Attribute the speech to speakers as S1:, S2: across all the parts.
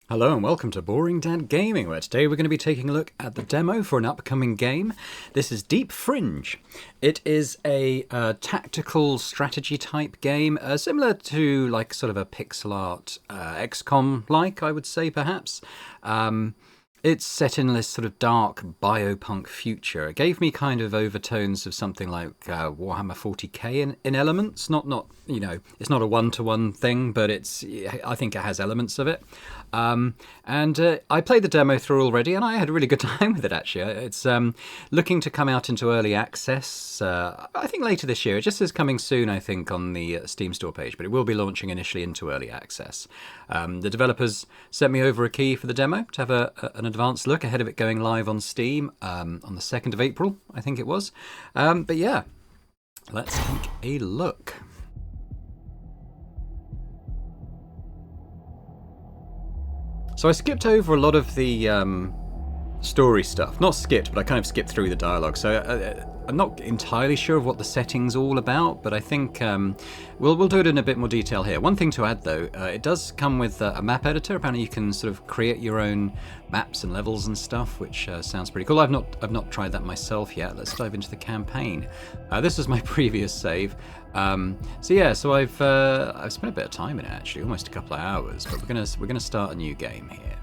S1: Hello and welcome to Boring Dad Gaming, where today we're going to be taking a look at the demo for an upcoming game. This is Deep Fringe. It is a tactical strategy type game, similar to like sort of a pixel art XCOM-like, I would say perhaps. It's set in this sort of dark biopunk future. It gave me kind of overtones of something like Warhammer 40k in elements. Not you know, it's not a one-to-one thing, but I think it has elements of it. I played the demo through already, and I had a really good time with it, actually. It's looking to come out into early access, I think later this year. It just says coming soon, I think, on the Steam store page, but it will be launching initially into early access. The developers sent me over a key for the demo to have an advanced look ahead of it going live on Steam on the 2nd of April, I think it was. But yeah, let's take a look. So I skipped over a lot of the story stuff. Not skipped, but I kind of skipped through the dialogue. So I'm not entirely sure of what the setting's all about, but I think we'll do it in a bit more detail here. One thing to add, though, it does come with a map editor. Apparently, you can sort of create your own maps and levels and stuff, which sounds pretty cool. I've not tried that myself yet. Let's dive into the campaign. This is my previous save. So I've spent a bit of time in it, actually, almost a couple of hours. But we're gonna start a new game here.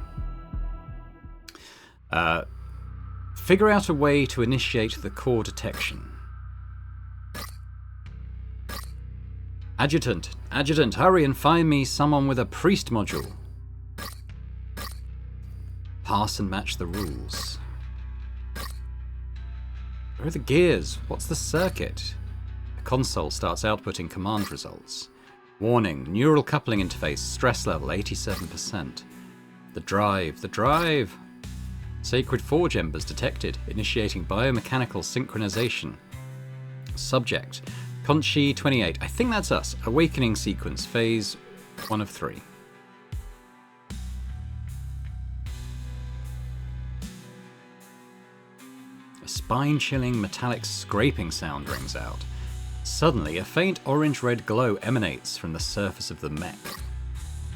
S1: Figure out a way to initiate the core detection. Adjutant, hurry and find me someone with a priest module. Pass and match the rules. Where are the gears? What's the circuit? The console starts outputting command results. Warning, neural coupling interface, stress level 87%. The drive. Sacred Forge embers detected, initiating biomechanical synchronization. Subject, Conchi 28. I think that's us. Awakening sequence, phase 1 of 3. A spine-chilling metallic scraping sound rings out. Suddenly, a faint orange-red glow emanates from the surface of the mech.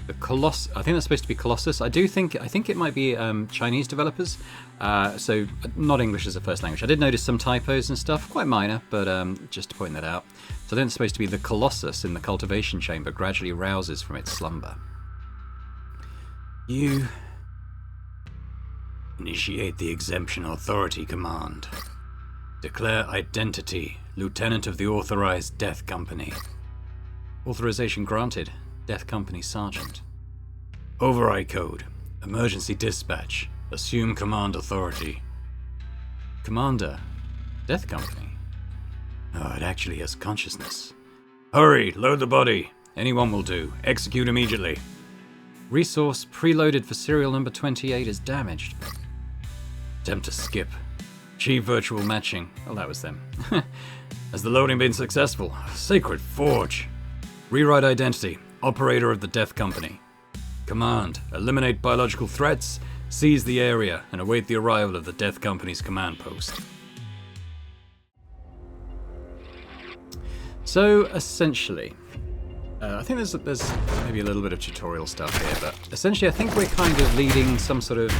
S1: The Colossus, I think that's supposed to be Colossus. I think it might be Chinese developers, so not English as a first language. I did notice some typos and stuff, quite minor, but just to point that out. So then it's supposed to be the Colossus in the cultivation chamber gradually rouses from its slumber. You initiate the exemption authority command. Declare identity, Lieutenant of the Authorized Death Company. Authorization granted. Death Company Sergeant. Override code. Emergency dispatch. Assume command authority. Commander. Death Company. Oh, it actually has consciousness. Hurry, load the body. Anyone will do. Execute immediately. Resource preloaded for serial number 28 is damaged. Attempt to skip. Achieve virtual matching. Oh, that was them. Has the loading been successful? Sacred Forge. Rewrite identity. Operator of the Death Company. Command, eliminate biological threats, seize the area, and await the arrival of the Death Company's command post. So, essentially, I think there's maybe a little bit of tutorial stuff here, but essentially I think we're kind of leading some sort of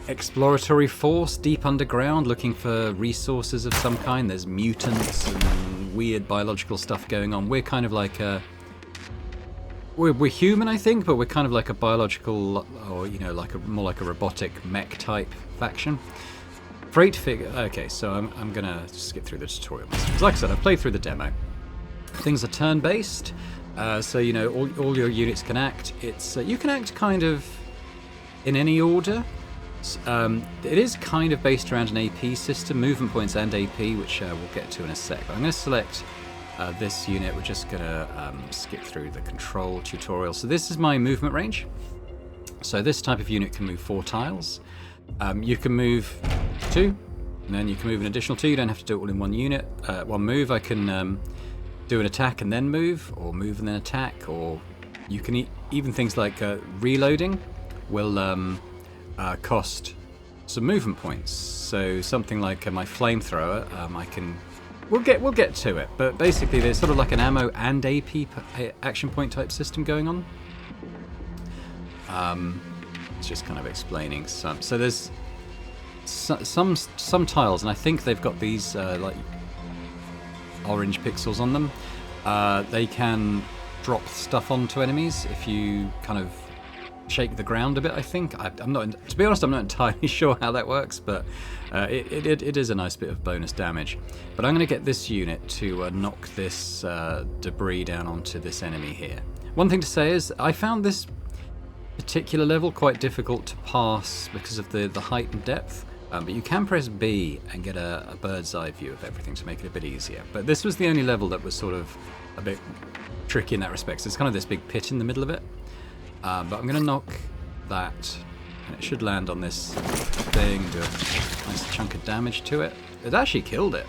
S1: exploratory force deep underground, looking for resources of some kind. There's mutants and weird biological stuff going on. We're kind of like We're human, I think, but we're kind of like a biological, or more like a robotic mech type faction. Freight figure. Okay, so I'm gonna skip through the tutorial. Because like I said, I've played through the demo. Things are turn-based, so all your units can act. You can act kind of in any order. It is kind of based around an AP system, movement points and AP, which we'll get to in a sec. But I'm going to select this unit. We're just going to skip through the control tutorial. So this is my movement range. So this type of unit can move 4 tiles. You can move 2, and then you can move an additional 2. You don't have to do it all in one unit, one move. I can do an attack and then move, or move and then attack, or you can even things like reloading will cost some movement points. So something like my flamethrower, We'll get to it, but basically there's sort of like an ammo and AP action point type system going on. It's just kind of explaining some. So there's some tiles, and I think they've got these like orange pixels on them. They can drop stuff onto enemies if you kind of shake the ground a bit. I think I'm not. To be honest, I'm not entirely sure how that works, but it is a nice bit of bonus damage. But I'm going to get this unit to knock this debris down onto this enemy here. One thing to say is I found this particular level quite difficult to pass because of the height and depth. But you can press B and get a bird's eye view of everything to make it a bit easier. But this was the only level that was sort of a bit tricky in that respect. So it's kind of this big pit in the middle of it. But I'm going to knock that, and it should land on this thing, do a nice chunk of damage to it. It actually killed it,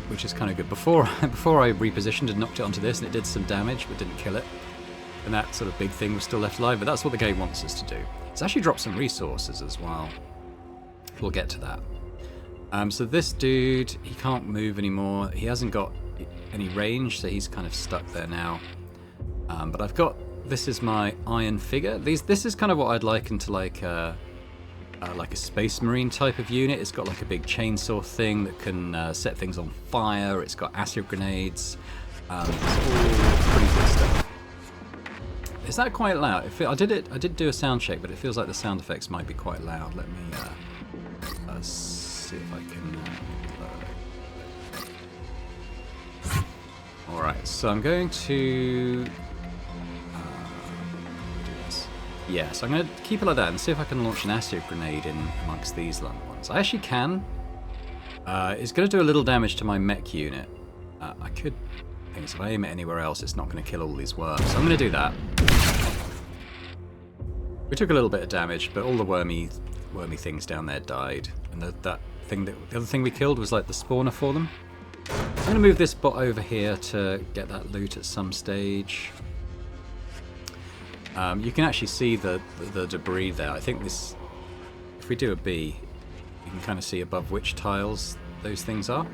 S1: which is kind of good. Before I repositioned and knocked it onto this, and it did some damage, but didn't kill it. And that sort of big thing was still left alive, but that's what the game wants us to do. It's actually dropped some resources as well. We'll get to that. So this dude, he can't move anymore. He hasn't got any range, so he's kind of stuck there now. But I've got, this is my iron figure. This is kind of what I'd liken to like a space marine type of unit. It's got like a big chainsaw thing that can set things on fire. It's got acid grenades. It's all pretty good stuff. Is that quite loud? I did do a sound check, but it feels like the sound effects might be quite loud. Let me see if I can. All right, so I'm going to do this. Yeah, so I'm going to keep it like that and see if I can launch an acid grenade in amongst these ones. I actually can. It's going to do a little damage to my mech unit. I could. If I aim it anywhere else, it's not going to kill all these worms. So I'm going to do that. We took a little bit of damage, but all the wormy things down there died. And the other thing we killed was like the spawner for them. I'm going to move this bot over here to get that loot at some stage. You can actually see the debris there. I think this, if we do a B, you can kind of see above which tiles those things are.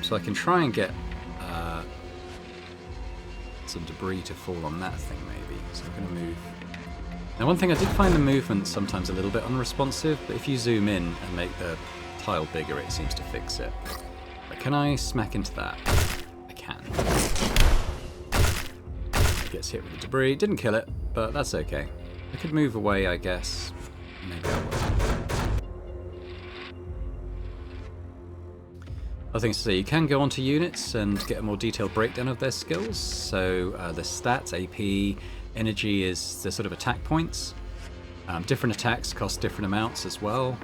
S1: So I can try and get some debris to fall on that thing maybe. So I'm going to move. Now one thing, I did find the movement sometimes a little bit unresponsive, but if you zoom in and make the tile bigger, it seems to fix it. But can I smack into that? I can. It gets hit with the debris. Didn't kill it, but that's okay. I could move away, I guess. Maybe I will. Other things to say, you can go onto units and get a more detailed breakdown of their skills. So the stats, AP, energy is the sort of attack points. Different attacks cost different amounts as well.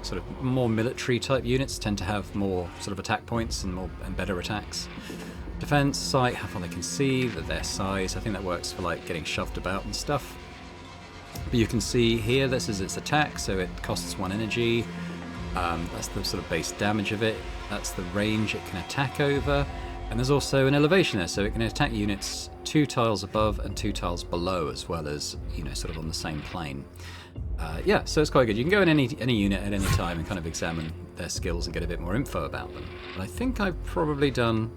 S1: Sort of more military type units tend to have more sort of attack points and better attacks. Defense, sight, how far they can see, their size. I think that works for like getting shoved about and stuff. But you can see here, this is its attack, so it costs 1 energy. That's the sort of base damage of it. That's the range it can attack over. And there's also an elevation there, so it can attack units 2 tiles above and 2 tiles below, as well as, you know, sort of on the same plane. Yeah, so it's quite good. You can go in any unit at any time and kind of examine their skills and get a bit more info about them. But I think I've probably done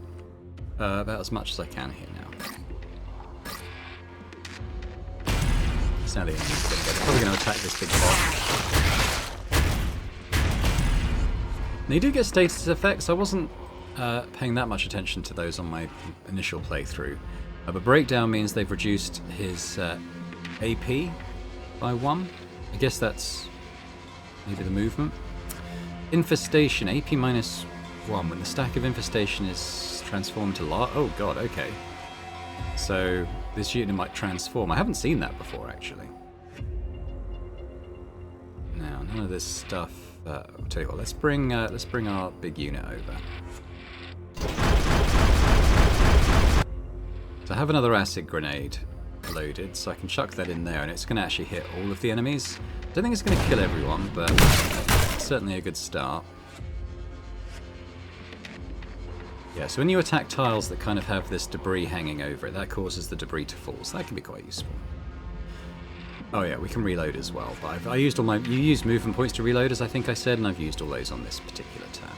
S1: about as much as I can here now. So now the enemy's probably going to attack this big bot. Now you do get status effects. I wasn't paying that much attention to those on my initial playthrough. But breakdown means they've reduced his AP by 1. I guess that's maybe the movement. Infestation, AP minus 1. When the stack of infestation is transformed to large. Oh god, okay. So this unit might transform. I haven't seen that before, actually. Now, none of this stuff. I'll tell you what. Let's bring our big unit over. So I have another acid grenade loaded, so I can chuck that in there, and it's going to actually hit all of the enemies. I don't think it's going to kill everyone, but it's certainly a good start. Yeah, so when you attack tiles that kind of have this debris hanging over it, that causes the debris to fall, so that can be quite useful. Oh yeah, we can reload as well, but I used all my... You use movement points to reload, as I think I said, and I've used all those on this particular turn.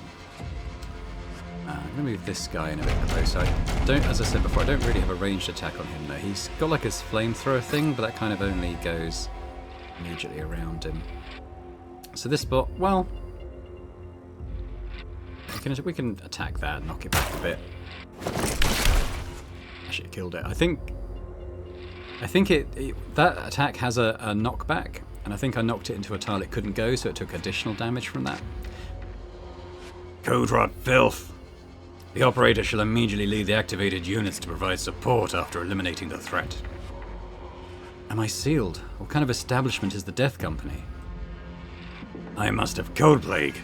S1: I'm going to move this guy in a bit closer. I don't, as I said before, I don't really have a ranged attack on him though. He's got like his flamethrower thing, but that kind of only goes immediately around him. So this bot, well, we can attack that, knock it back a bit. Actually, it killed it. I think that attack has a knockback, and I think I knocked it into a tile it couldn't go, so it took additional damage from that. Code rot filth. The operator shall immediately lead the activated units to provide support after eliminating the threat. Am I sealed? What kind of establishment is the Death Company? I must have code plague.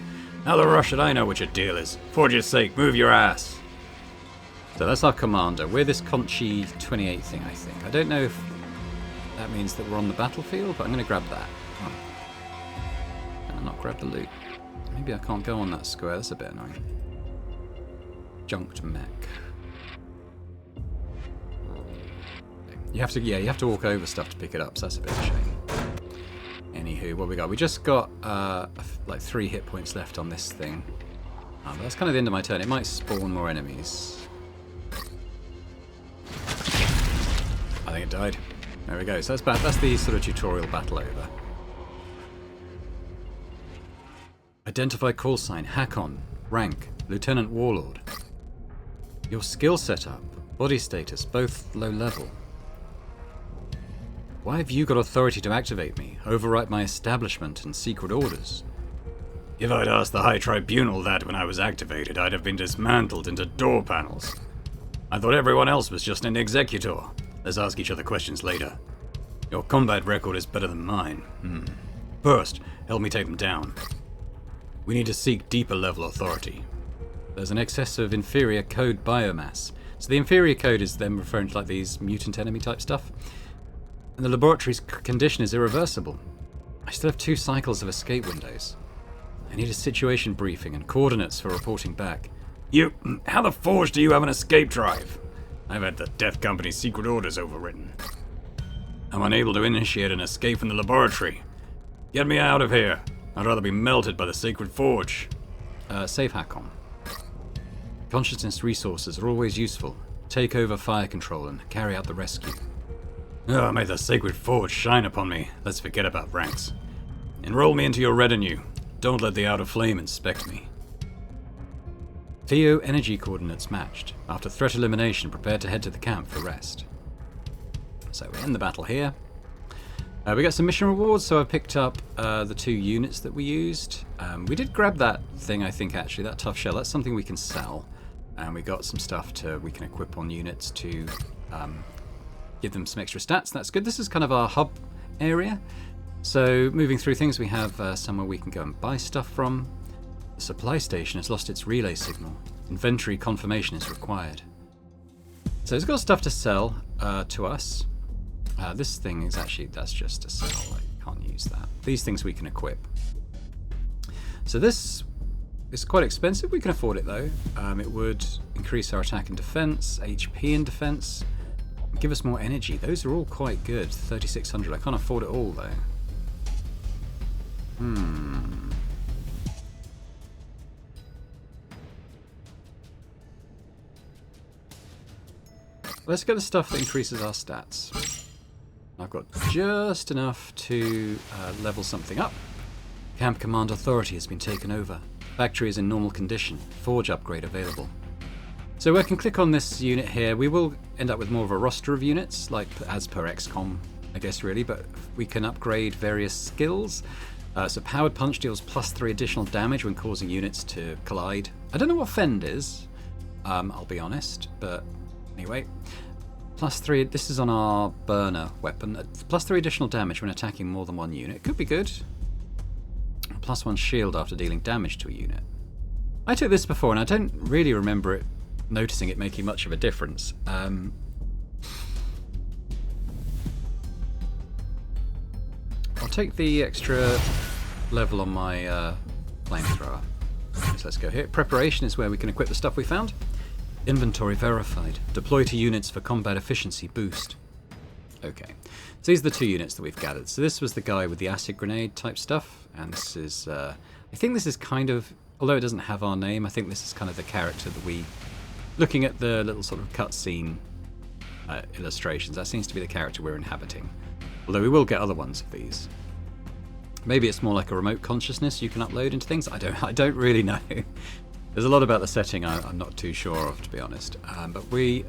S1: How the rush should I know what your deal is? For your sake, move your ass. So that's our commander. We're this Conchi 28 thing, I think. I don't know if that means that we're on the battlefield, but I'm going to grab that. Oh. Can I not grab the loot? Maybe I can't go on that square. That's a bit annoying. Junked mech. You have to walk over stuff to pick it up, so that's a bit of a shame. Anywho, what we got? We just got like 3 hit points left on this thing. Oh, but that's kind of the end of my turn. It might spawn more enemies. I think it died. There we go. So that's the sort of tutorial battle over. Identify call sign. Hack on. Rank. Lieutenant Warlord. Your skill setup. Body status. Both low level. Why have you got authority to activate me, override my establishment and secret orders? If I'd asked the High Tribunal that when I was activated, I'd have been dismantled into door panels. I thought everyone else was just an executor. Let's ask each other questions later. Your combat record is better than mine. First, help me take them down. We need to seek deeper level authority. There's an excess of inferior code biomass. So the inferior code is them referring to like these mutant enemy type stuff. And the laboratory's condition is irreversible. I still have 2 cycles of escape windows. I need a situation briefing and coordinates for reporting back. How the forge do you have an escape drive? I've had the Death Company's secret orders overwritten. I'm unable to initiate an escape from the laboratory. Get me out of here. I'd rather be melted by the sacred forge. Save hack on. Consciousness resources are always useful. Take over fire control and carry out the rescue. Oh, may the sacred forge shine upon me. Let's forget about ranks. Enroll me into your retinue. Don't let the outer flame inspect me. Theo energy coordinates matched. After threat elimination, prepare to head to the camp for rest. So we end the battle here. We got some mission rewards, so I picked up the 2 units that we used. We did grab that thing, I think, actually, that tough shell. That's something we can sell. And we got some stuff we can equip on units to give them some extra stats. That's good. This is kind of our hub area. So moving through things, we have somewhere we can go and buy stuff from. The supply station has lost its relay signal. Inventory confirmation is required. So it's got stuff to sell to us. This thing is actually, that's just a sell. I can't use that. These things we can equip. So this is quite expensive. We can afford it though. It would increase our attack and defense, HP and defense. Give us more energy. Those are all quite good. 3,600. I can't afford it all though. Let's get the stuff that increases our stats. I've got just enough to level something up. Camp Command Authority has been taken over. Factory is in normal condition. Forge upgrade available. So I can click on this unit here. We will end up with more of a roster of units, like as per XCOM, I guess really, but we can upgrade various skills. So Powered Punch deals +3 additional damage when causing units to collide. I don't know what Fend is, I'll be honest, but anyway. +3, this is on our burner weapon. +3 additional damage when attacking more than one unit. Could be good. +1 shield after dealing damage to a unit. I took this before and I don't really remember noticing it making much of a difference. I'll take the extra level on my flamethrower. So let's go here. Preparation is where we can equip the stuff we found. Inventory verified. Deploy to units for combat efficiency boost. Okay, so these are the 2 units that we've gathered. So this was the guy with the acid grenade type stuff, and this is, I think this is kind of although it doesn't have our name, I think this is kind of the character that we... Looking at the little sort of cutscene illustrations, that seems to be the character we're inhabiting. Although we will get other ones of these. Maybe it's more like a remote consciousness you can upload into things. I don't really know. There's a lot about the setting I'm not too sure of, to be honest. But we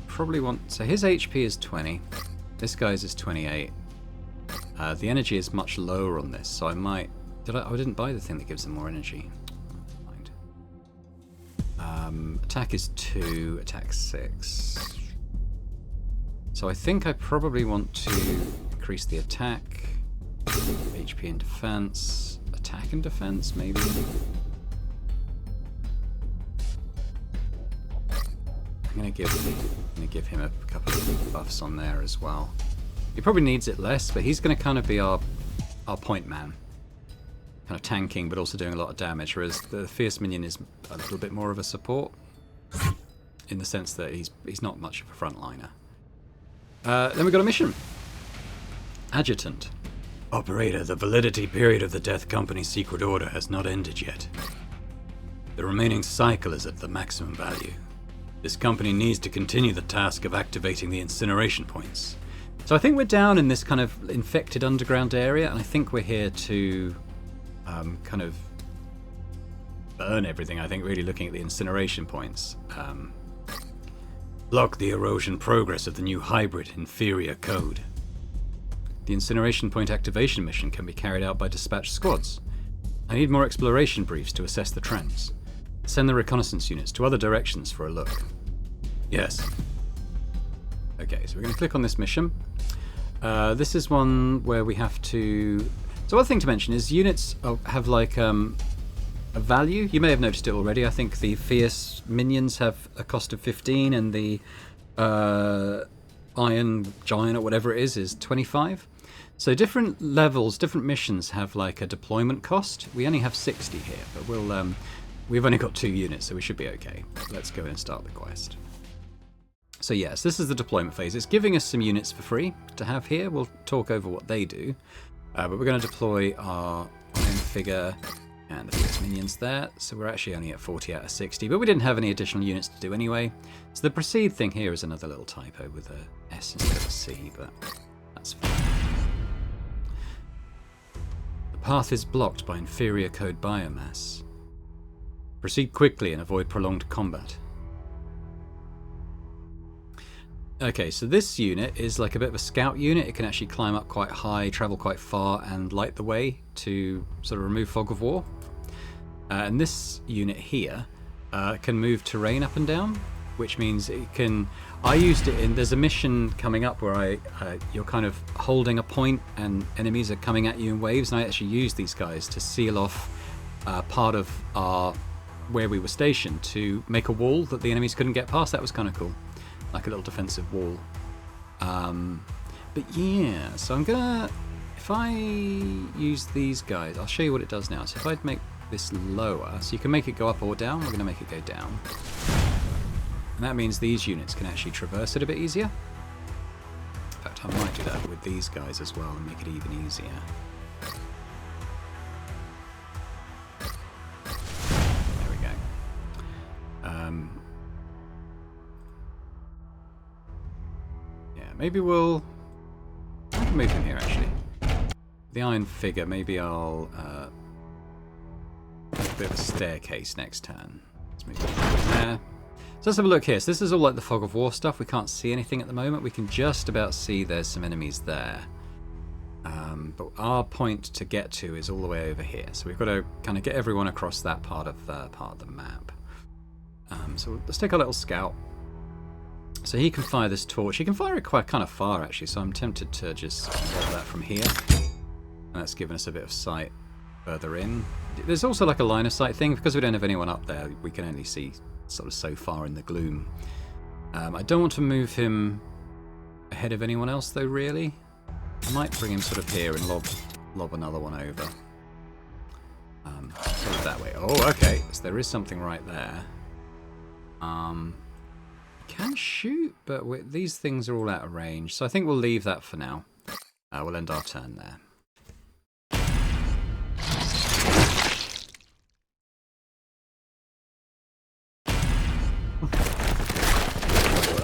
S1: probably want... So his HP is 20. This guy's is 28. The energy is much lower on this, so I might... I didn't buy the thing that gives them more energy. Attack is 2, attack 6. So I think I probably want to increase the attack, HP and defense, attack and defense, maybe. I'm gonna give him a couple of buffs on there as well. He probably needs it less, but he's gonna kind of be our point man. Kind of tanking, but also doing a lot of damage, whereas the Fierce Minion is a little bit more of a support, in the sense that he's not much of a frontliner. Then we've got a mission. Adjutant. Operator, the validity period of the Death Company's secret order has not ended yet. The remaining cycle is at the maximum value. This company needs to continue the task of activating the incineration points. So I think we're down in this kind of infected underground area, and I think we're here to kind of burn everything, I think, really looking at the incineration points. Block the erosion progress of the new hybrid inferior code. The incineration point activation mission can be carried out by dispatched squads. I need more exploration briefs to assess the trends. Send the reconnaissance units to other directions for a look. Yes. Okay, so we're going to click on this mission. This is one where we have to... So one thing to mention is units have like a value. You may have noticed it already. I think the Fierce Minions have a cost of 15 and the Iron Giant or whatever it is 25. So different levels, different missions have like a deployment cost. We only have 60 here, but we've only got 2 units, so we should be okay. Let's go and start the quest. So yes, this is the deployment phase. It's giving us some units for free to have here. We'll talk over what they do. But we're going to deploy our Iron Figure and the Fierce Minions there. So we're actually only at 40 out of 60, but we didn't have any additional units to do anyway. So the proceed thing here is another little typo with a S instead of a C, but that's fine. The path is blocked by inferior code biomass. Proceed quickly and avoid prolonged combat. Okay, so this unit is like a bit of a scout unit. It can actually climb up quite high, travel quite far, and light the way to sort of remove fog of war. And this unit here can move terrain up and down, which means it can... I used it in... There's a mission coming up where you're kind of holding a point and enemies are coming at you in waves, and I actually used these guys to seal off part of where we were stationed to make a wall that the enemies couldn't get past. That was kind of cool. Like a little defensive wall. But yeah, so I'm gonna... If I use these guys, I'll show you what it does now. So if I make this lower, so you can make it go up or down, we're gonna make it go down. And that means these units can actually traverse it a bit easier. In fact, I might do that with these guys as well and make it even easier. There we go. Maybe we'll... I can move him here, actually. The Iron Figure, maybe I'll... have a bit of a staircase next turn. Let's move him there. So let's have a look here. So this is all like the Fog of War stuff. We can't see anything at the moment. We can just about see there's some enemies there. But our point to get to is all the way over here. So we've got to kind of get everyone across that part of the map. So let's take our little scout. So he can fire this torch. He can fire it quite kind of far, actually, so I'm tempted to just roll that from here. And that's given us a bit of sight further in. There's also like a line of sight thing. Because we don't have anyone up there, we can only see sort of so far in the gloom. I don't want to move him ahead of anyone else, though, really. I might bring him sort of here and lob another one over. Sort of that way. Oh, okay. So there is something right there. Can shoot, but these things are all out of range, so I think we'll leave that for now. We'll end our turn there.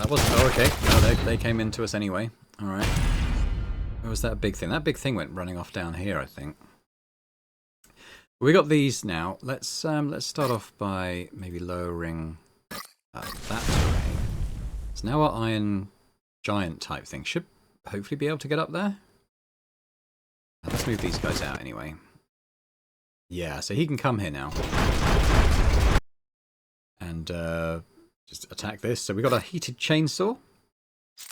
S1: That wasn't... Oh, okay. No, they came into us anyway. Alright. Where was that big thing? That big thing went running off down here, I think. We got these now. Let's start off by maybe lowering that terrain. So now our iron giant type thing should hopefully be able to get up there. Let's move these guys out anyway. Yeah, so he can come here now. And just attack this. So we got a heated chainsaw.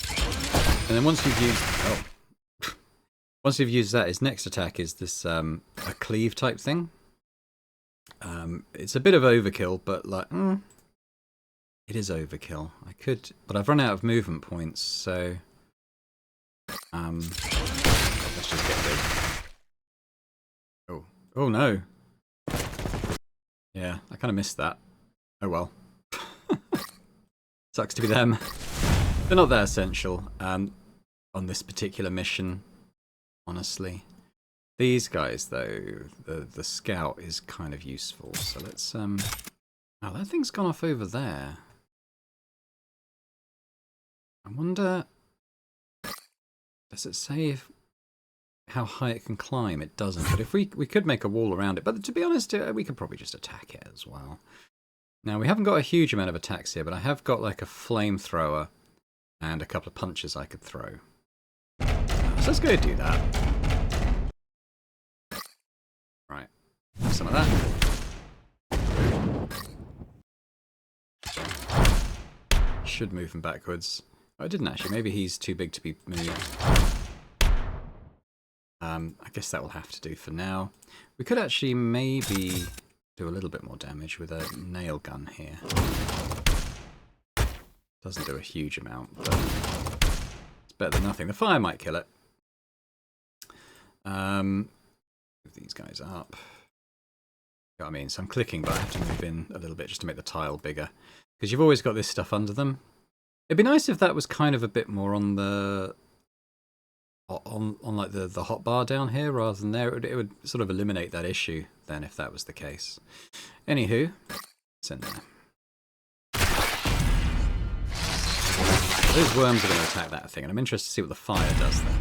S1: And then once you've used... Oh. Once you've used that, his next attack is this a cleave type thing. It's a bit of overkill, but like... it is overkill. I could... But I've run out of movement points, so... let's just get big. Oh. Oh no. Yeah, I kind of missed that. Oh well. Sucks to be them. They're not that essential on this particular mission, honestly. These guys, though, the scout is kind of useful. So let's... Oh, that thing's gone off over there. I wonder... Does it say how high it can climb? It doesn't. But if we could make a wall around it. But to be honest, we could probably just attack it as well. Now, we haven't got a huge amount of attacks here, but I have got like a flamethrower and a couple of punches I could throw. So let's go do that. Right. Have some of that. Should move him backwards. Oh, I didn't actually. Maybe he's too big to be moved. I guess that will have to do for now. We could actually maybe do a little bit more damage with a nail gun here. Doesn't do a huge amount, but it's better than nothing. The fire might kill it. Move these guys up. You know what I mean? So I'm clicking, but I have to move in a little bit just to make the tile bigger. Because you've always got this stuff under them. It'd be nice if that was kind of a bit more on the... on like the hotbar down here rather than there. It would sort of eliminate that issue then if that was the case. Anywho, it's in there. Those worms are going to attack that thing, and I'm interested to see what the fire does then.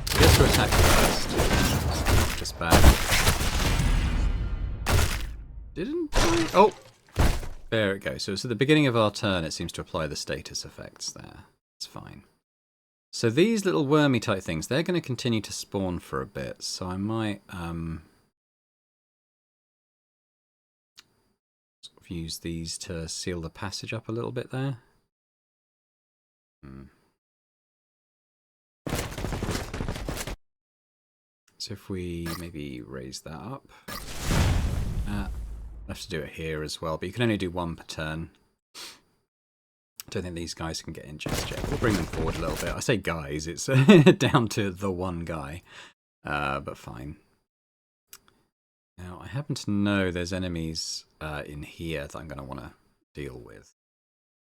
S1: It gets to attack first. Just bad. Didn't I? Oh! There it goes. So it's at the beginning of our turn, it seems to apply the status effects there. It's fine. So these little wormy type things, they're going to continue to spawn for a bit. So I might sort of use these to seal the passage up a little bit there. So if we maybe raise that up. I'll have to do it here as well, but you can only do one per turn. I don't think these guys can get in just yet. We'll bring them forward a little bit. I say guys, it's down to the one guy, but fine. Now, I happen to know there's enemies in here that I'm going to want to deal with.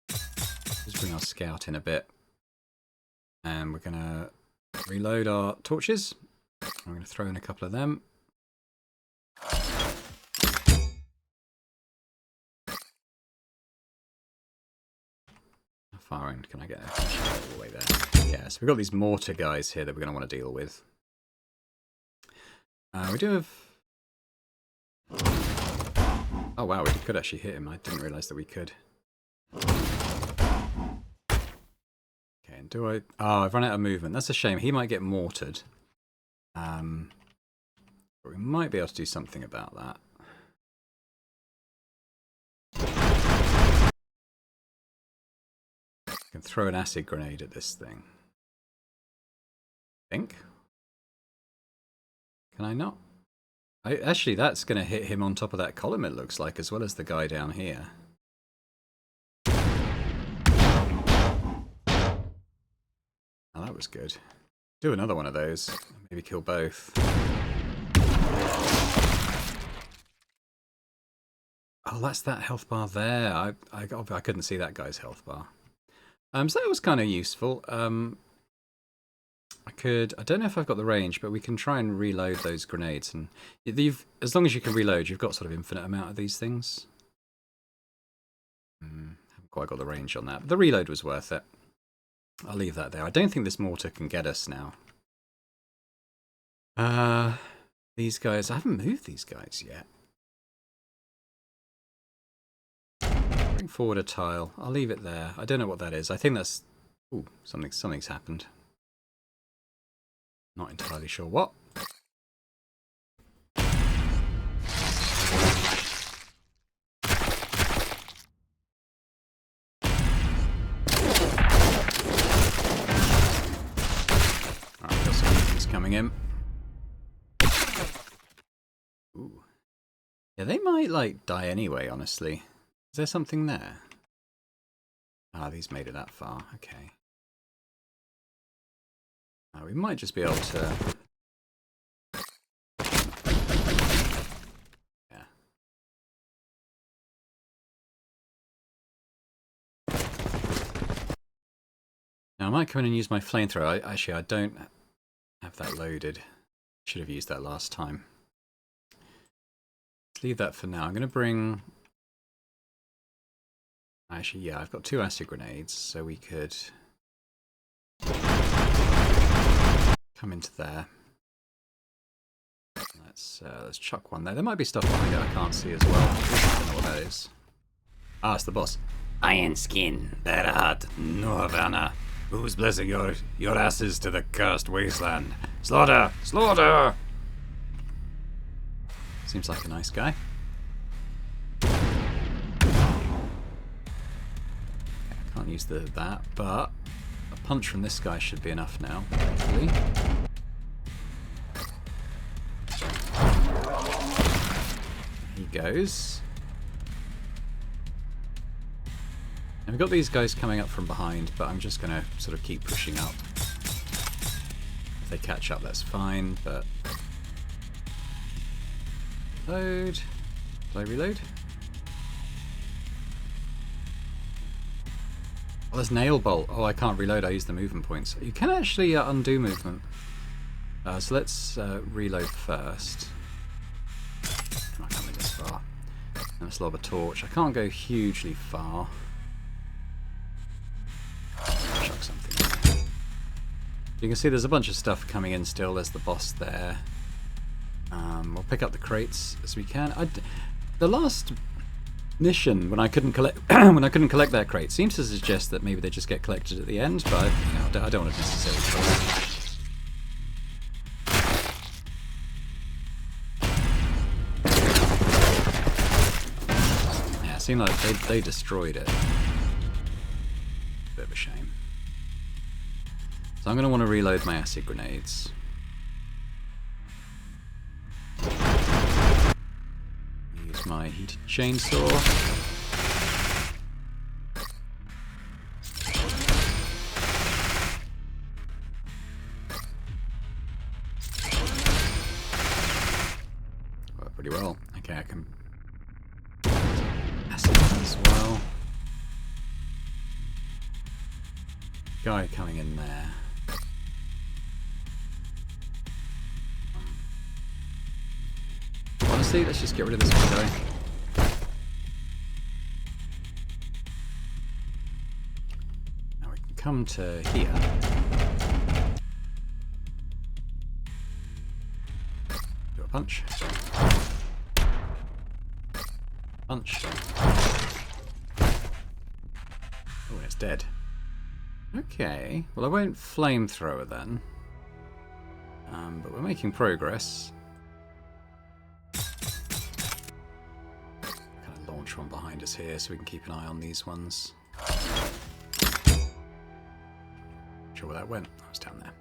S1: Let's bring our scout in a bit. And we're going to reload our torches. I'm going to throw in a couple of them. How far in can I get? All the way there. Yeah, so we've got these mortar guys here that we're going to want to deal with. We do have... Oh wow, we could actually hit him. I didn't realise that we could. Okay, and do I... Oh, I've run out of movement. That's a shame. He might get mortared. But we might be able to do something about that. I can throw an acid grenade at this thing. I think. Can I not? Actually, that's going to hit him on top of that column, it looks like, as well as the guy down here. Oh, that was good. Do another one of those. Maybe kill both. Oh, that's that health bar there. I couldn't see that guy's health bar. So that was kind of useful. I don't know if I've got the range, but we can try and reload those grenades. And as long as you can reload, you've got sort of infinite amount of these things. Haven't quite got the range on that. But the reload was worth it. I'll leave that there. I don't think this mortar can get us now. These guys, I haven't moved these guys yet. Bring forward a tile. I'll leave it there. I don't know what that is. I think that's... Ooh, something's happened. Not entirely sure what. Alright, got some mutants coming in. Ooh. Yeah, they might, like, die anyway, honestly. Is there something there? Ah, these made it that far. Okay. We might just be able to... Yeah. Now, I might come in and use my flamethrower. Actually, I don't have that loaded. Should have used that last time. Let's leave that for now. I'm going to bring... Actually, yeah, I've got 2 acid grenades, so we could... come into there. Let's chuck one there. There might be stuff behind it I can't see as well. I don't know what that is. Ah, it's the boss. Iron skin, better heart, no Havana. Who's blessing your asses to the cursed wasteland? Slaughter! Slaughter! Seems like a nice guy. Can't use that, but a punch from this guy should be enough now, hopefully. He goes. And we've got these guys coming up from behind, but I'm just going to sort of keep pushing up. If they catch up, that's fine, but... Load. Did I reload? Oh, there's nail bolt. Oh, I can't reload. I use the movement points. You can actually undo movement. So let's reload first. I can't go this far. Let's lob a torch. I can't go hugely far. Chuck something. You can see there's a bunch of stuff coming in still. There's the boss there. We'll pick up the crates as we can. The last mission when I couldn't collect that crate seems to suggest that maybe they just get collected at the end, but I don't want to necessarily trust it. Yeah, it seemed like they destroyed it. Bit of a shame. So I'm going to want to reload my acid grenades. Use my heated chainsaw. Worked pretty well. Okay, I can acid as well. Guy coming in there. Honestly, let's just get rid of this one guy. Now we can come to here. Do a punch. Punch. Oh, and it's dead. Okay, well I won't flamethrower then. But we're making progress. Launch one behind us here so we can keep an eye on these ones. Not sure where that went. That was down there.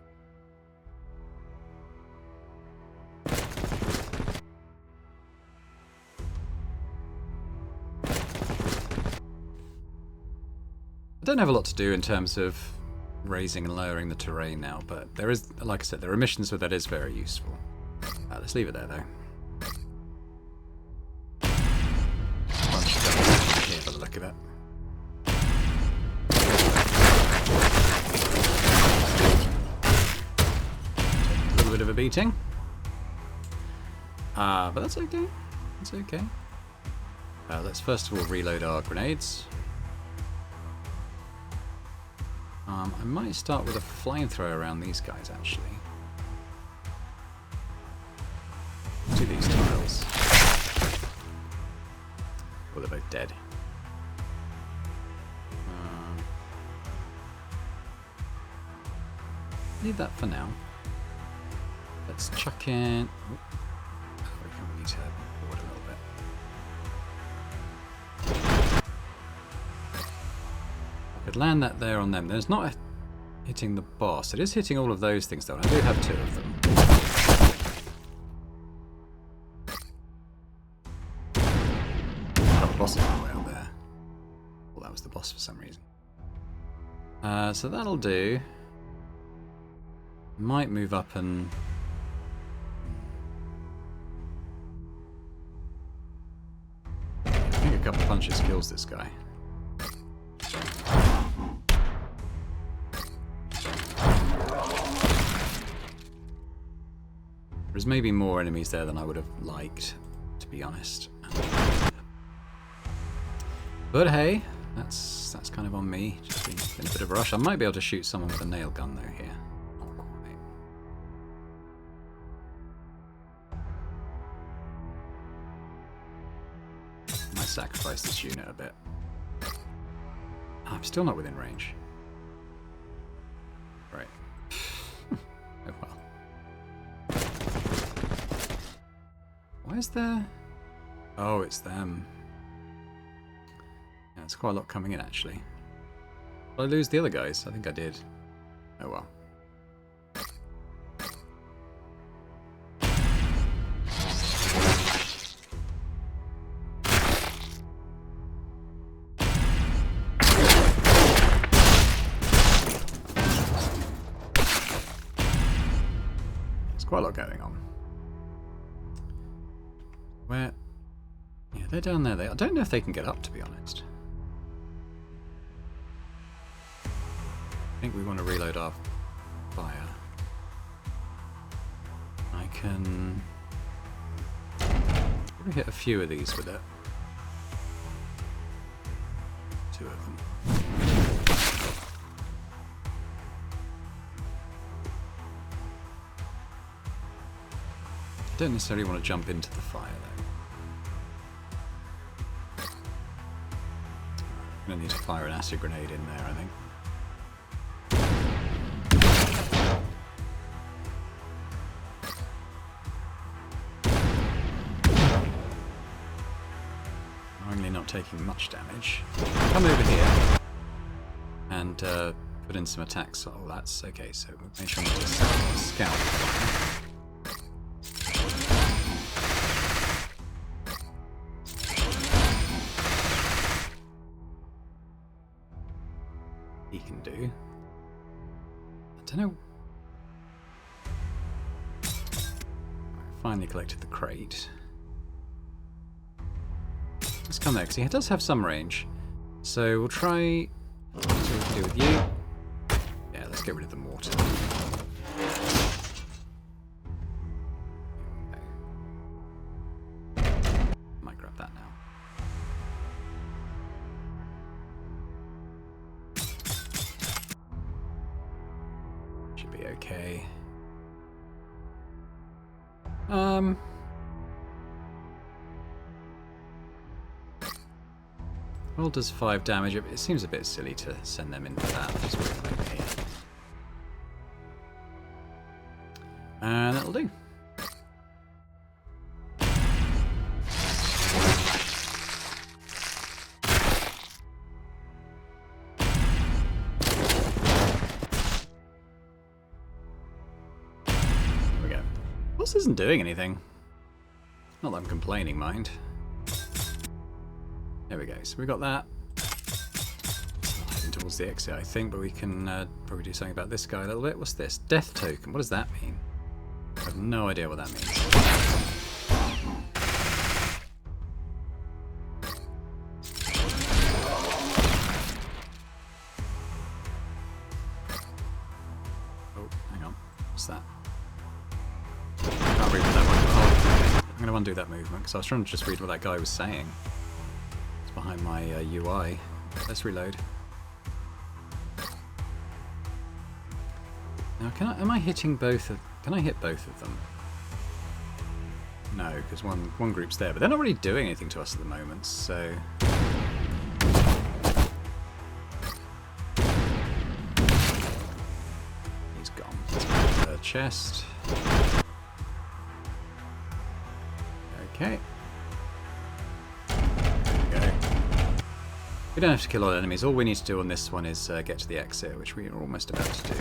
S1: I don't have a lot to do in terms of raising and lowering the terrain now, but there is, like I said, there are missions where that is very useful. Let's leave it there though. Here by the look of it. A little bit of a beating. But that's okay. That's okay. Let's first of all reload our grenades. I might start with a flamethrower around these guys, actually. Do these tiles. Well, they're both dead. Leave that for now. Let's chuck in... we need to forward a little bit. I could land that there on them. There's not hitting the boss. It is hitting all of those things, though. I do have 2 of them. Oh, the boss is all the way out there. Well, that was the boss for some reason. So that'll do. Might move up and... I think a couple of punches kills this guy. There's maybe more enemies there than I would have liked, to be honest. But hey, that's kind of on me. Just been a bit of a rush. I might be able to shoot someone with a nail gun though here. Not quite. Might sacrifice this unit a bit. I'm still not within range. Right. Oh well. Why is there... Oh, it's them. Yeah, it's quite a lot coming in, actually. Did I lose the other guys? I think I did. Oh well. There's quite a lot going on. Where? Yeah, they're down there. I don't know if they can get up, to be honest. I think we want to reload our fire. I can probably hit a few of these with it. 2 of them. I don't necessarily want to jump into the fire though. I'm going to need to fire an acid grenade in there, I think. Taking much damage. Come over here and put in some attacks. Oh, that's okay. So make sure we just scout. He can do. I don't know. I finally collected the crate. Let's come there, because he does have some range. So we'll try... Let's see what we can do with you. Yeah, let's get rid of the mortar. Okay. Might grab that now. Should be okay. Well, does 5 damage. It seems a bit silly to send them in for that. Just wait like me. And that'll do. There we go. Boss isn't doing anything. Not that I'm complaining, mind. There we go, so we got that. Heading towards the exit, I think, but we can probably do something about this guy a little bit. What's this? Death token. What does that mean? I have no idea what that means. Oh, hang on. What's that? I can't read what that one. Oh, I'm going to undo that movement because I was trying to just read what that guy was saying. Behind my UI. Let's reload. Now, am I hitting both of... Can I hit both of them? No, because one group's there, but they're not really doing anything to us at the moment, so... He's gone. Let's go to the chest. Okay. There we go. We don't have to kill all enemies. All we need to do on this one is get to the exit, which we are almost about to do.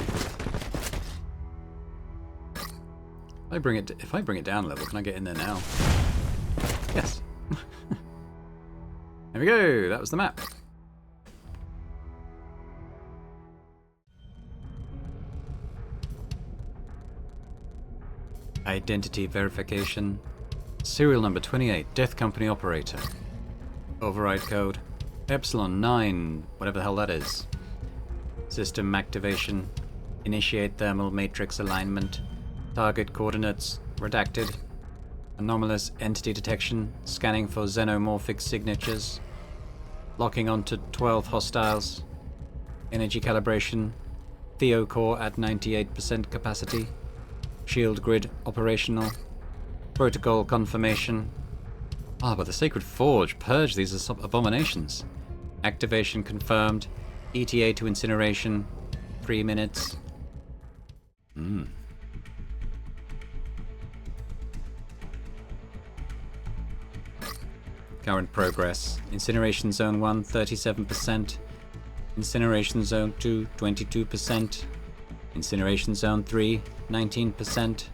S1: If I bring it down a level, can I get in there now? Yes. There we go. That was the map. Identity verification. Serial number 28. Death Company operator. Override code. Epsilon 9. Whatever the hell that is. System activation. Initiate thermal matrix alignment. Target coordinates redacted. Anomalous entity detection. Scanning for xenomorphic signatures. Locking onto 12 hostiles. Energy calibration. Theocore at 98% capacity. Shield grid operational. Protocol confirmation. Ah, but the Sacred Forge. Purge these abominations. Activation confirmed. ETA to incineration. 3 minutes. Current progress. Incineration Zone 1, 37%. Incineration Zone 2, 22%. Incineration Zone 3, 19%.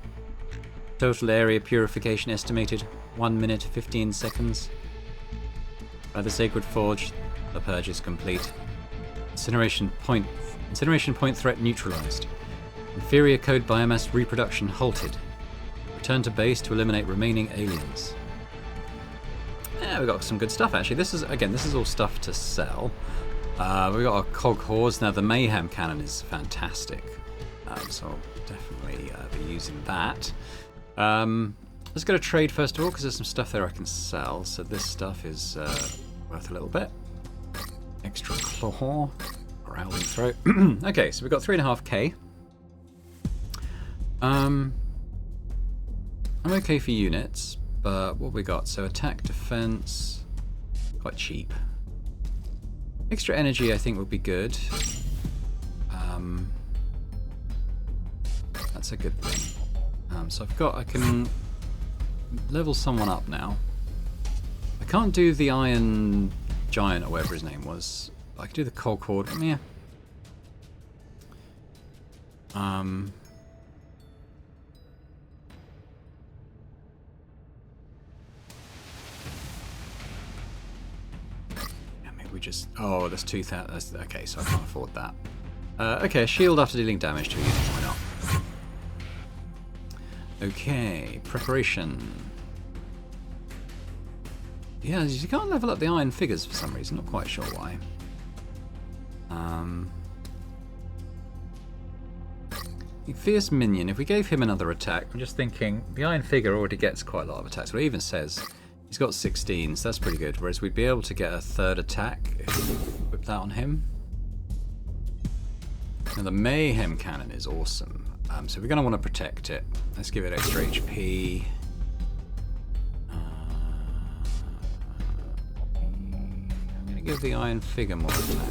S1: Total area purification estimated 1 minute 15 seconds. By the Sacred Forge, the purge is complete. Incineration point threat neutralized. Inferior code biomass reproduction halted. Return to base to eliminate remaining aliens. Yeah, we got some good stuff actually. This is all stuff to sell. We got our cog horse. Now the mayhem cannon is fantastic, so I'll definitely be using that. Let's go to trade first of all, because there's some stuff there I can sell. So this stuff is worth a little bit. Extra claw, growling throat. Okay, so we've got 3.5k. I'm okay for units, but what we got? So attack, defense, quite cheap. Extra energy I think would be good. That's a good thing. So I can level someone up now. I can't do the Iron Giant or whatever his name was. I can do the Cold Horde. Yeah. Maybe we just... Oh, that's 2,000. Okay, so I can't afford that. Okay, shield after dealing damage to a unit. Why not? Okay, preparation. Yeah, you can't level up the iron figures for some reason, not quite sure why. Fierce Minion, if we gave him another attack, I'm just thinking, the iron figure already gets quite a lot of attacks, but it even says he's got 16, so that's pretty good, whereas we'd be able to get a third attack if we whip that on him. Now the Mayhem Cannon is awesome. So we're going to want to protect it. Let's give it extra HP. I'm going to give the Iron Figure more attack.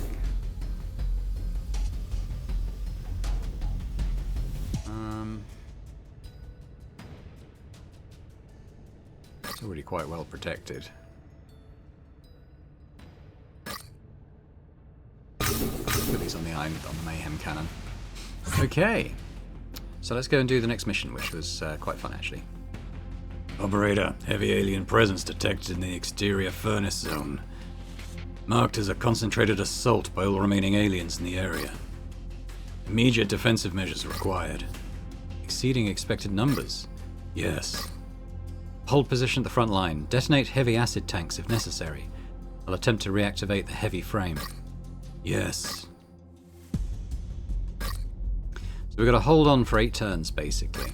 S1: It's already quite well protected. Put these on the Mayhem Cannon. Okay. So let's go and do the next mission, which was quite fun, actually. Operator, heavy alien presence detected in the exterior furnace zone. Marked as a concentrated assault by all remaining aliens in the area. Immediate defensive measures required. Exceeding expected numbers? Yes. Hold position at the front line. Detonate heavy acid tanks if necessary. I'll attempt to reactivate the heavy frame. Yes. So we've got to hold on for 8 turns, basically.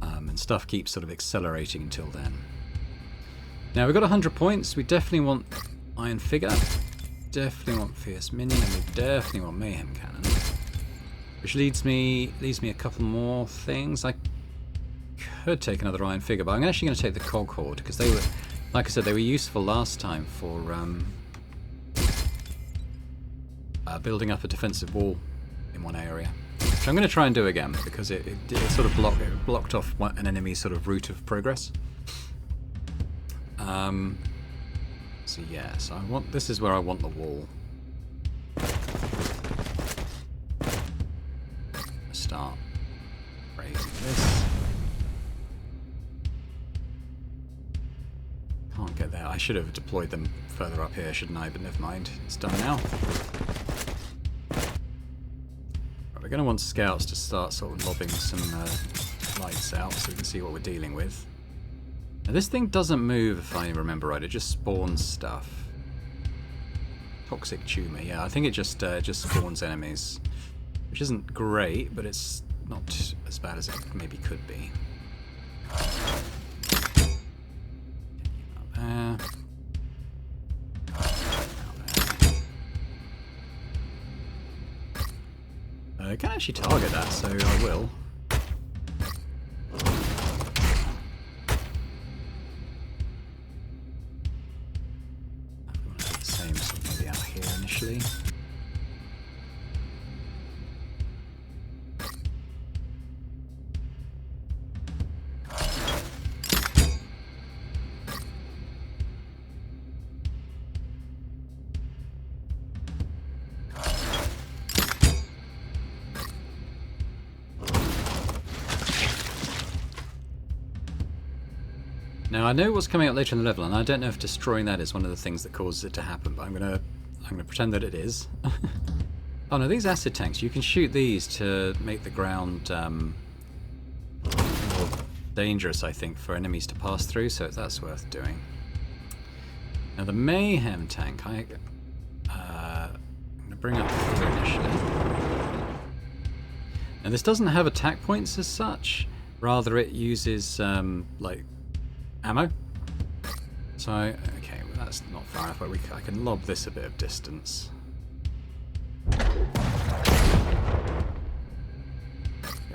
S1: And stuff keeps sort of accelerating until then. Now, we've got 100 points. We definitely want Iron Figure. Definitely want Fierce Minion. And we definitely want Mayhem Cannon. Which leads me a couple more things. I could take another iron figure, but I'm actually going to take the cog horde because they were, like I said, they were useful last time for building up a defensive wall in one area. Which I'm going to try and do again because it sort of blocked off an enemy's sort of route of progress. So yeah, so this is where I want the wall. Start raising this. Can't get there. I should have deployed them further up here, shouldn't I? But never mind. It's done now. Right, we're going to want scouts to start sort of lobbing some lights out so we can see what we're dealing with. Now this thing doesn't move, if I remember right. It just spawns stuff. Toxic tumor. Yeah, I think it just spawns enemies. Which isn't great, but it's not as bad as it maybe could be. There. I can actually target that, so I will. I'm going to do the same sort of maybe out here initially. Now I know what's coming up later in the level, and I don't know if destroying that is one of the things that causes it to happen, but I'm gonna pretend that it is. Oh no, these acid tanks, you can shoot these to make the ground more dangerous, I think, for enemies to pass through, so that's worth doing. Now the mayhem tank, I'm gonna bring up here initially. Now this doesn't have attack points as such, rather it uses like ammo. So, okay, well that's not far enough, but I can lob this a bit of distance. Get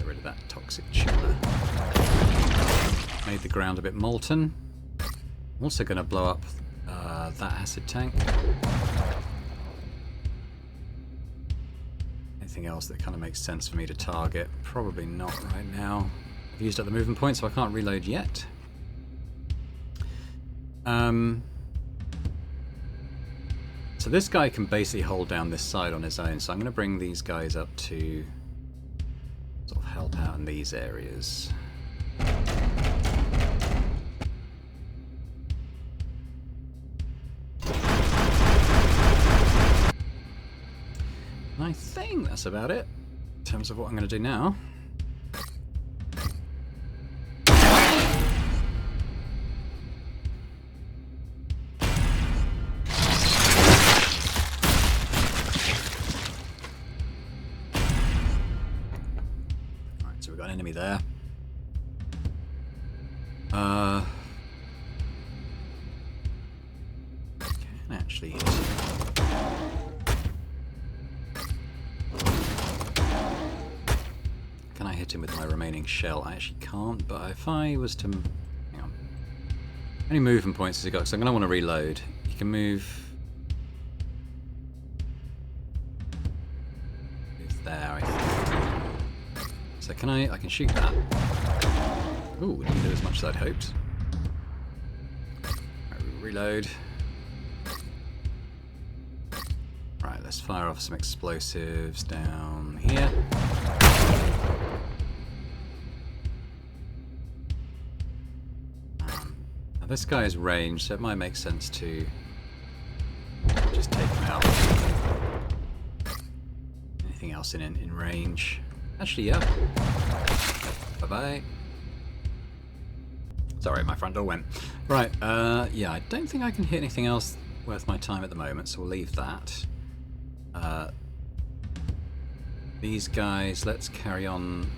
S1: rid of that toxic tumor. Made the ground a bit molten. I'm also going to blow up that acid tank. Anything else that kind of makes sense for me to target? Probably not right now. I've used up the movement point, so I can't reload yet. So this guy can basically hold down this side on his own, so I'm going to bring these guys up to sort of help out in these areas. And I think that's about it in terms of what I'm going to do now. Enemy there. Can actually hit him. Can I hit him with my remaining shell? I actually can't, but if I was to... Hang on. How many movement points has he got? Because I'm going to want to reload. You can move there, I think. So I can shoot that. Ooh, didn't do as much as I'd hoped. Right, reload. Right, let's fire off some explosives down here. Now this guy is ranged, so it might make sense to just take him out. Anything else in range? Actually, yeah. Bye-bye. Sorry, my front door went. Right, yeah, I don't think I can hit anything else worth my time at the moment, so we'll leave that. These guys, let's carry on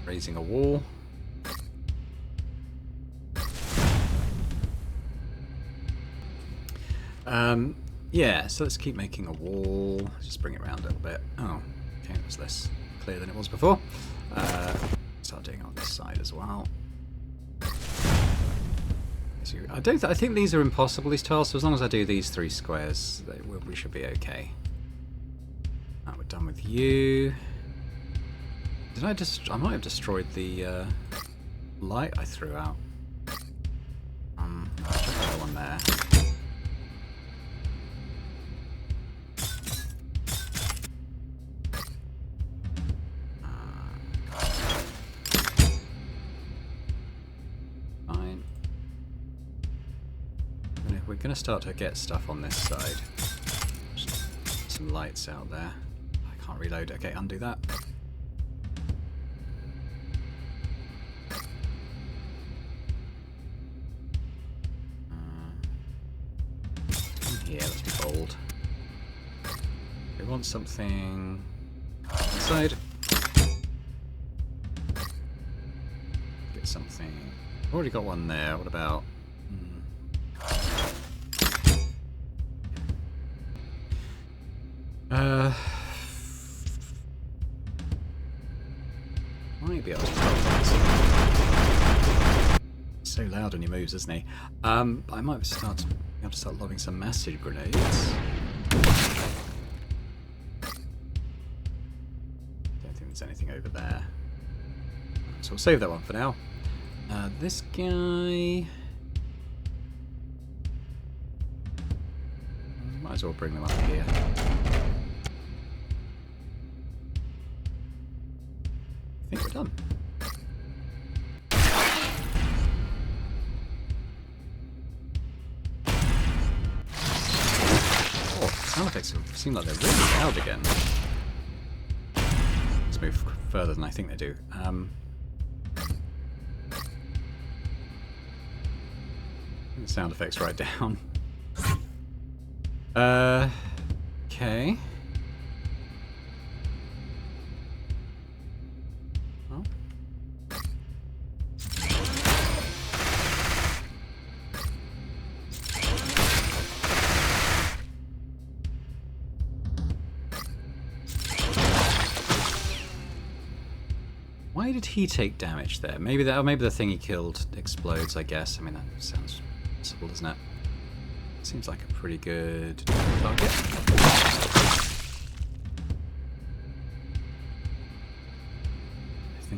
S1: raising a wall. Yeah, so let's keep making a wall. Just bring it around a little bit. Oh, okay, what's this? clear than it was before. Start doing it on this side as well. So I think these are impossible, these tiles, so as long as I do these 3 squares, we should be okay. Right, we're done with you. Did I might have destroyed the light I threw out. Let's check that one there. Fine. We're going to start to get stuff on this side. Just some lights out there. I can't reload. Okay, undo that. Yeah, let's be bold. We want something inside. Get something. I've already got one there. What about? Might be able to tell that. So loud when he moves, isn't he? I might be able to start lobbing some massive grenades. Don't think there's anything over there. So we'll save that one for now. This guy... Might as well bring them up here. I think we're done. Sound effects seem like they're really loud again. Let's move further than I think they do. The sound effects right down. Okay. Well. Why did he take damage there? Maybe the thing he killed explodes, I guess. I mean, that sounds possible, doesn't it? Seems like a pretty good target.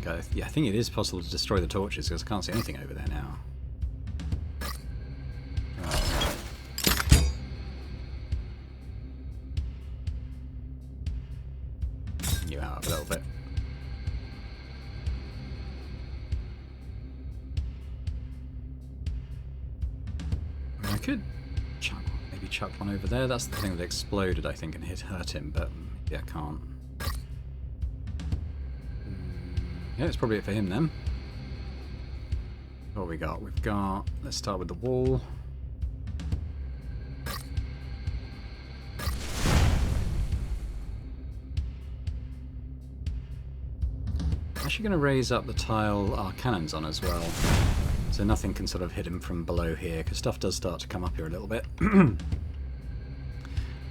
S1: I think it is possible to destroy the torches because I can't see anything over there now. You out a little bit. I could maybe chuck one over there. That's the thing that exploded, I think, and hurt him, but maybe I can't. Yeah, it's probably it for him then. What have we got? We've got... Let's start with the wall. I'm actually going to raise up the tile our cannons on as well. So nothing can sort of hit him from below here, because stuff does start to come up here a little bit.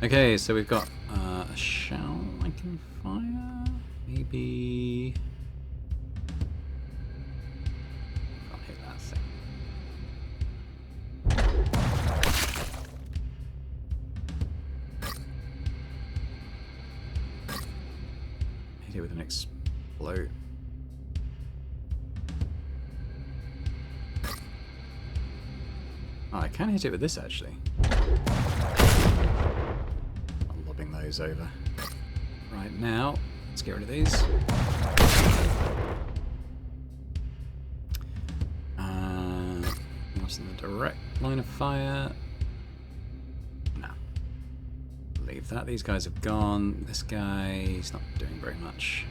S1: Okay, so we've got a shell I can fire. Maybe... Can't hit that thing. Hit it with an explode. Oh, I can hit it with this actually. I'm lobbing those over. Right now, let's get rid of these. What's in the direct line of fire? No. Leave that. These guys have gone. This guy, he's not doing very much.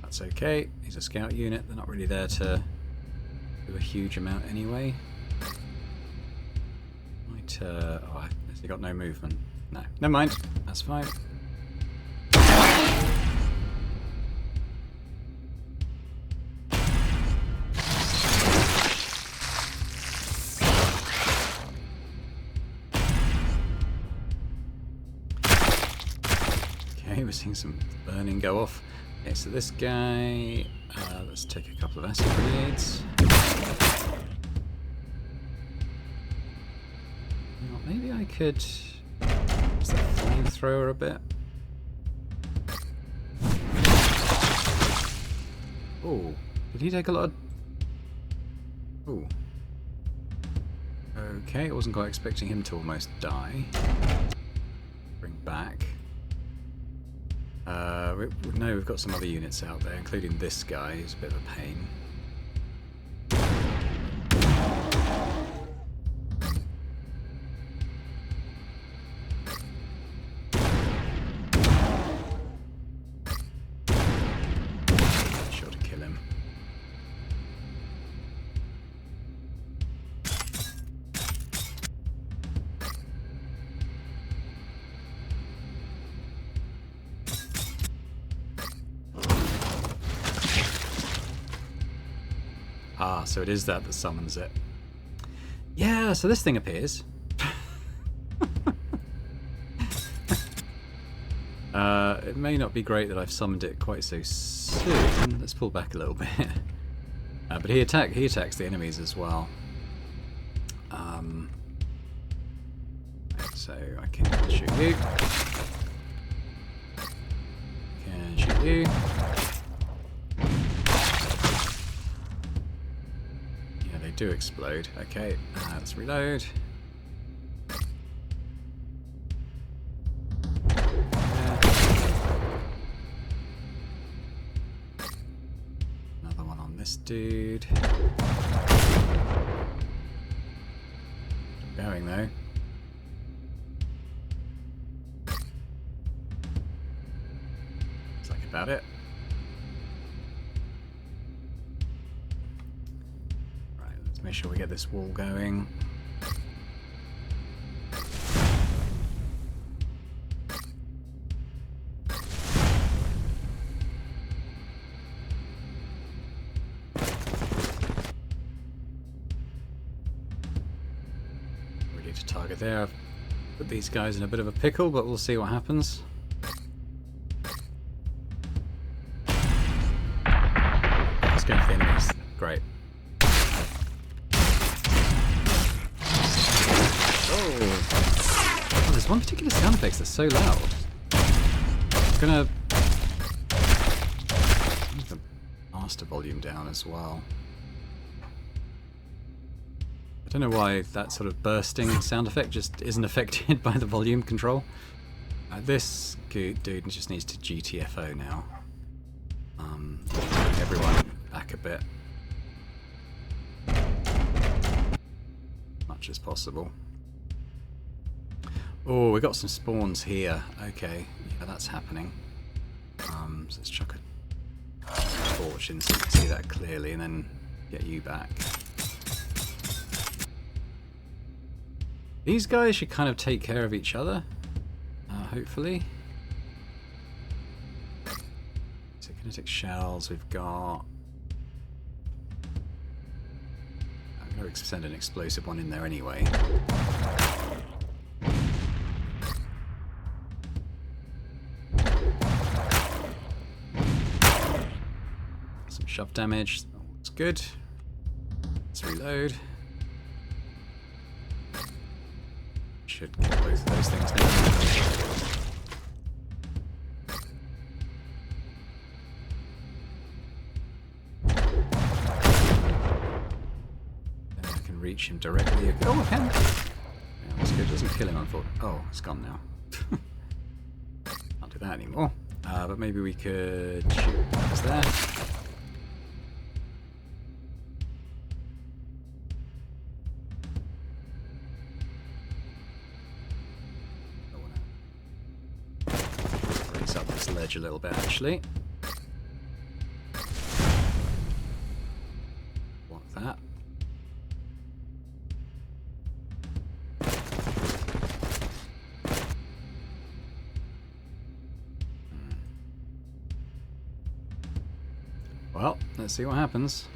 S1: That's okay. He's a scout unit. They're not really there to do a huge amount anyway. Might, oh, has he got no movement? No. Never mind. That's fine. Okay, we're seeing some burning go off. Okay, so this guy, let's take a couple of acid grenades. Well, maybe I could use the flamethrower a bit. Oh, did he take a lot of... Oh. Okay, I wasn't quite expecting him to almost die. Bring back. No, we've got some other units out there, including this guy, who's a bit of a pain. Sure to kill him. Ah, so it is that summons it. Yeah, so this thing appears. It may not be great that I've summoned it quite so soon. Let's pull back a little bit. But he attacks the enemies as well. So I can shoot you. Can shoot you. Do explode. Okay, let's reload. Another one on this dude. Keep going though. Looks like about it. Make sure we get this wall going. Ready to target there. I've put these guys in a bit of a pickle, but we'll see what happens. Let's go for the enemies. Great. Oh, there's one particular sound effect that's so loud. I'm gonna move the master volume down as well. I don't know why that sort of bursting sound effect just isn't affected by the volume control. This dude just needs to GTFO now. Everyone back a bit. Much as possible. Oh, we got some spawns here. Okay, yeah, that's happening. So let's chuck a torch in so you can see that clearly, and then get you back. These guys should kind of take care of each other, hopefully. So kinetic shells we've got. I'm going to send an explosive one in there anyway. Shove damage, that's good. Let's reload. Should get both of those things now. Then I can reach him directly. Oh, I can! Yeah, that's good. Doesn't kill him, unfortunately. Oh, it's gone now. Can't do that anymore. But maybe we could shoot whoever's there. Up this ledge a little bit actually. Want that. Well, let's see what happens.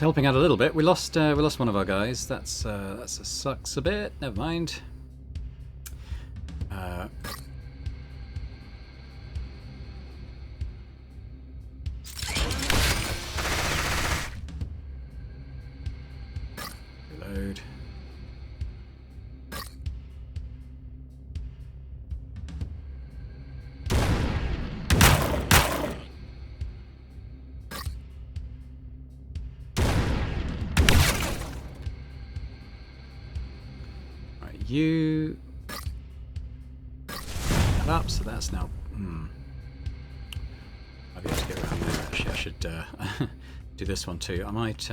S1: helping out a little bit. We lost one of our guys. That's sucks a bit. Never mind. Reload. You that up, so that's now. I'll be able to get around there. Actually, I should do this one too. I might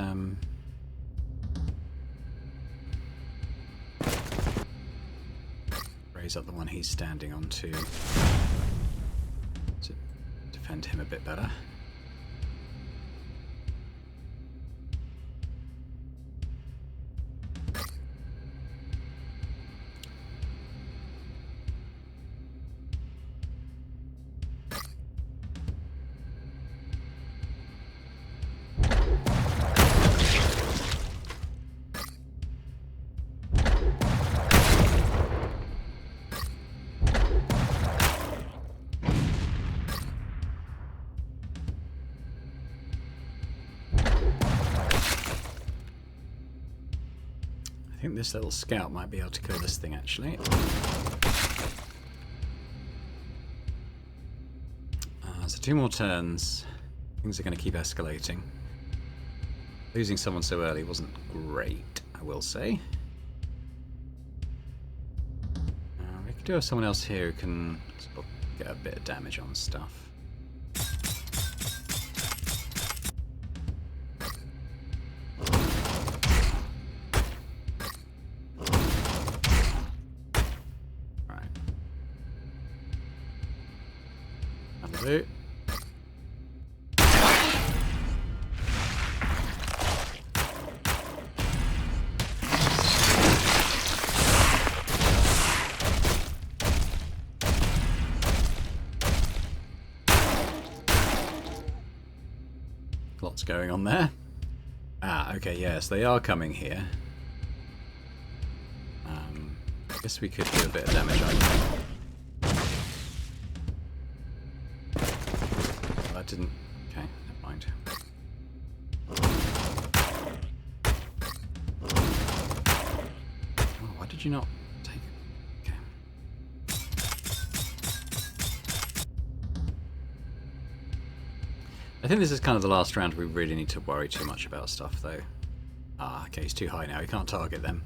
S1: raise up the one he's standing on to defend him a bit better. I think this little scout might be able to kill this thing, actually. So 2 more turns. Things are going to keep escalating. Losing someone so early wasn't great, I will say. We could do have someone else here who can sort of get a bit of damage on stuff. Do. Lots going on there. Ah, okay, yes, they are coming here. I guess we could do a bit of damage on them. Didn't. Okay, never mind. Oh, why did you not take it? Okay. I think this is kind of the last round we really need to worry too much about stuff, though. Ah, okay, he's too high now. He can't target them.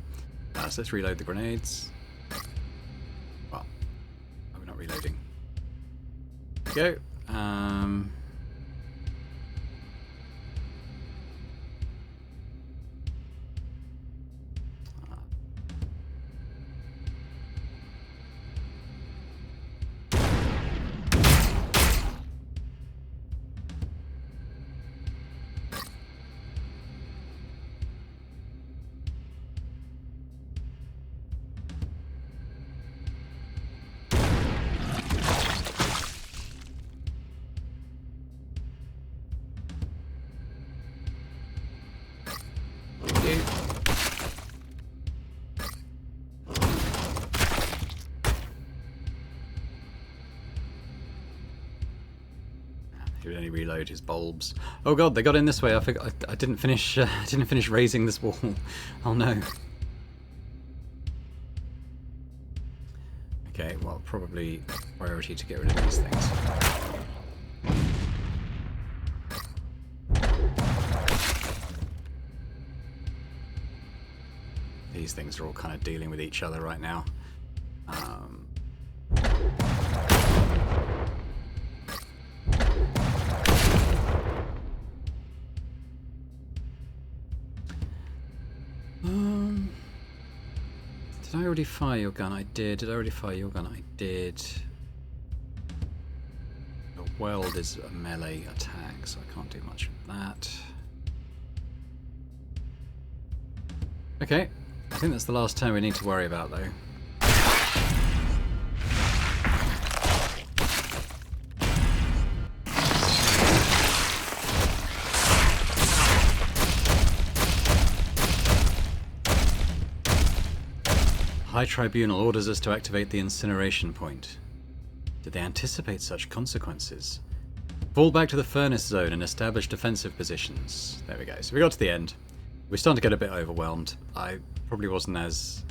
S1: So let's reload the grenades. Well, we're not reloading. Go. He would only reload his bulbs. Oh god, they got in this way. I didn't finish. I didn't finish raising this wall. Oh no. Okay, well, probably priority to get rid of these things. These things are all kind of dealing with each other right now. Did I already fire your gun? I did. Did I already fire your gun? I did. The weld is a melee attack, so I can't do much with that. Okay, I think that's the last turn we need to worry about, though. High Tribunal orders us to activate the incineration point. Did they anticipate such consequences? Fall back to the furnace zone and establish defensive positions. There we go. So we got to the end. We're starting to get a bit overwhelmed. I probably wasn't as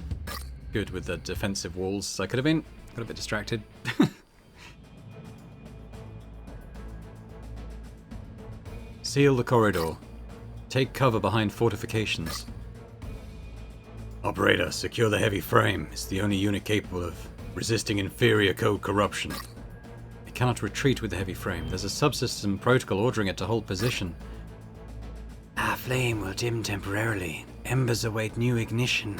S1: good with the defensive walls as I could have been. Got a bit distracted. Seal the corridor. Take cover behind fortifications. Operator, secure the heavy frame. It's the only unit capable of resisting inferior code corruption. It cannot retreat with the heavy frame. There's a subsystem protocol ordering it to hold position. Our flame will dim temporarily. Embers await new ignition.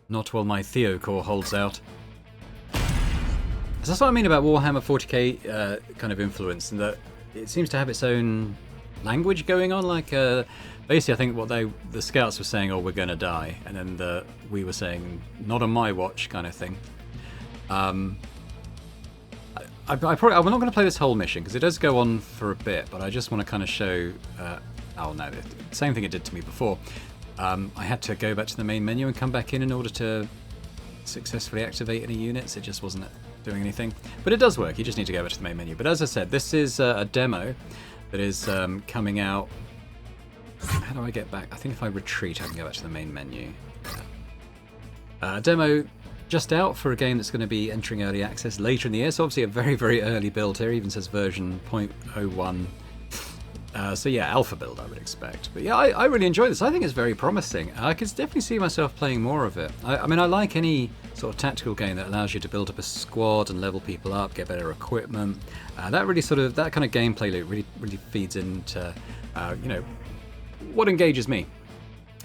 S1: Not while my Theo core holds out. That's what I mean about Warhammer 40k kind of influence, in that it seems to have its own language going on. Like, basically, I think what the scouts were saying, "Oh, we're going to die," and then we were saying, "Not on my watch," kind of thing. I'm not going to play this whole mission because it does go on for a bit, but I just want to kind of show. Oh no, the same thing it did to me before. I had to go back to the main menu and come back in order to successfully activate any units. It just wasn't doing anything, but it does work. You just need to go back to the main menu. But as I said, this is a demo that is coming out. How do I get back? I think if I retreat, I can go back to the main menu. A demo just out for a game that's going to be entering early access later in the year. So obviously a very, very early build here. Even says version 0.01. So yeah, alpha build I would expect. But yeah, I really enjoy this. I think it's very promising. I could definitely see myself playing more of it. I mean, I like any sort of tactical game that allows you to build up a squad and level people up, get better equipment. That kind of gameplay loop really feeds into, what engages me.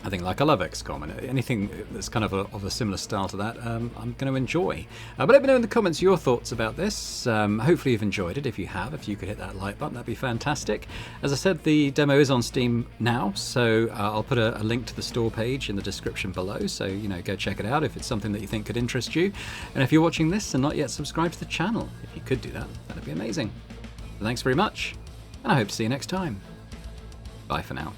S1: I think, like, I love XCOM, and anything that's kind of a similar style to that, I'm going to enjoy. But let me know in the comments your thoughts about this. Hopefully you've enjoyed it. If you have, if you could hit that like button, that'd be fantastic. As I said, the demo is on Steam now, so I'll put a link to the store page in the description below, so, go check it out if it's something that you think could interest you. And if you're watching this and not yet subscribed to the channel, if you could do that, that'd be amazing. So thanks very much, and I hope to see you next time. Bye for now.